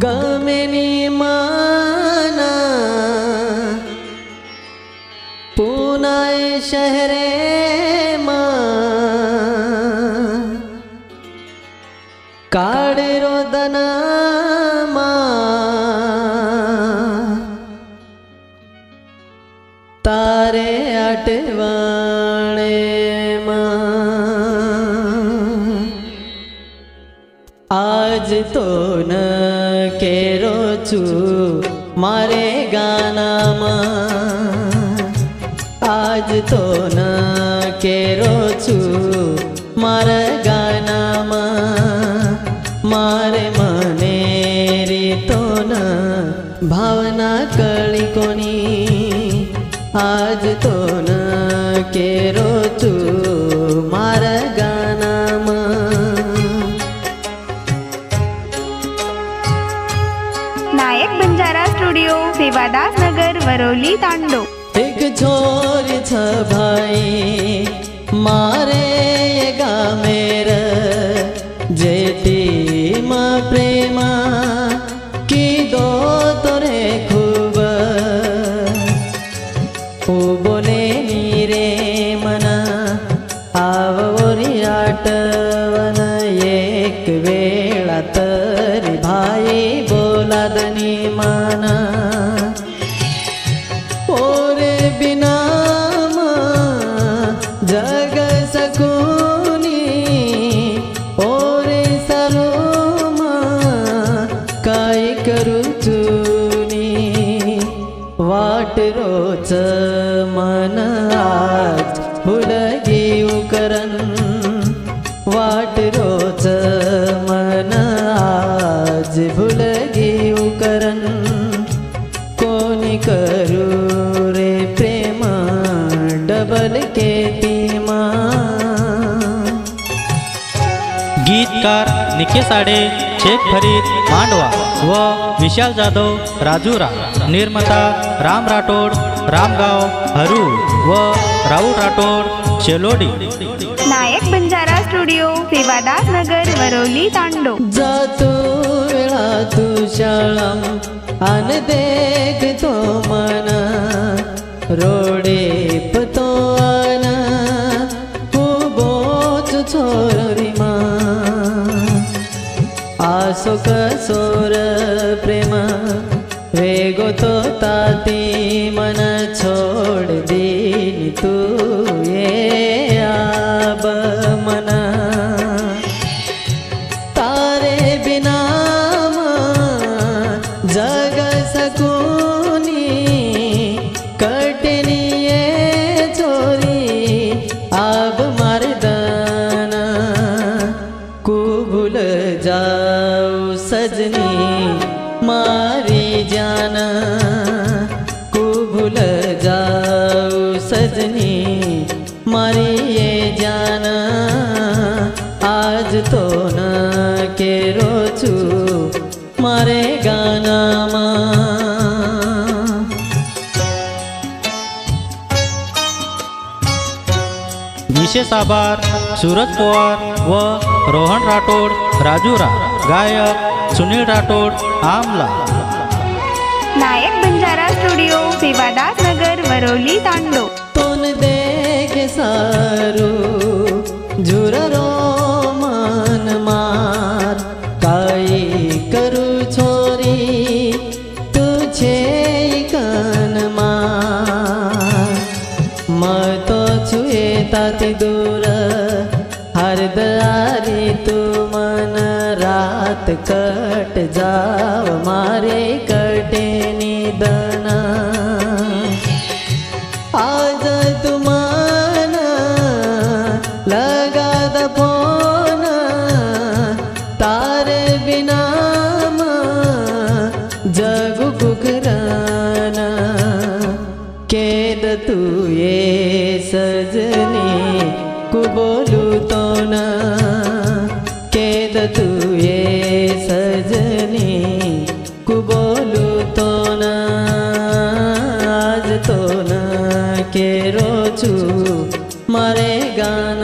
ગમેની માના પૂનાએ શહેરે માં કાળે રોદનામાં તારે અટવાણે आज तो न केरो छू मारे गाना आज तो न केरो छू मारे गाना मारे मने रीतो न भावना कली कोनी आज तो न केरो छू मारे गाना नायक बंजारा स्टूडियो सेवादास नगर वरोली तांडो। एक छोरी छ भाई मारे गामेर जेटी मा प्रेमा की दो तोरे खूब बोले नीरे मना आवरी आटवन एक वेळा तरी भाई बोलादनी माना ओरे बिना जग सकुनी ओरे सरोमा काय करू चुनी वाट रोच मन आज भुलगी उकरन वाट रोच मन आज भुलगी उकरन कोनी करू रे प्रेम डबल केतीमा। गीतकार निकेश आडे, शेख फरीद मांडवा व विशाल जाधव राजूरा। निर्माता राम राठोड रामगाव हरू व राहुल राठोड शेलोडी। नायक बंजारा स्टूडियो सेवादास नगर वरोली तांडो। जातो वेळा तू शाळाम आन देख तो मना रोडे पतो आना खूबोच छोरी मा आसो कसोर प्रेम वेगो तो ताती मन छोड़ दीनी तू ये आब मना तारे बिना जग सकुनी कटनी ये चोरी आब मर्दाना को भूल जाओ सजनी मारी जाना को भूल जाओ सजनी मारी ये जाना आज तो न के रोचू मारे गाना विशेष आभार सूरज पवार व रोहन राठोड राजूरा। गायक सुनील राठोड आमला। नायक बंजारा स्टूडियो सेवादास नगर वरोली तांडो। तोन देख सारू झुररो मन मार काई करू छोरी तुझे कन मार मतो छुए ताती दूर हर दारी तू मन रात कट जाव मारे कटे निदना आज तुमान लगा द फोन तारे बिना जग कुकराना केद तू ये सजनी को बोलू तो न केद तू ये सजनी को बोलू तो न आज तो न के रोचू मारे गाना।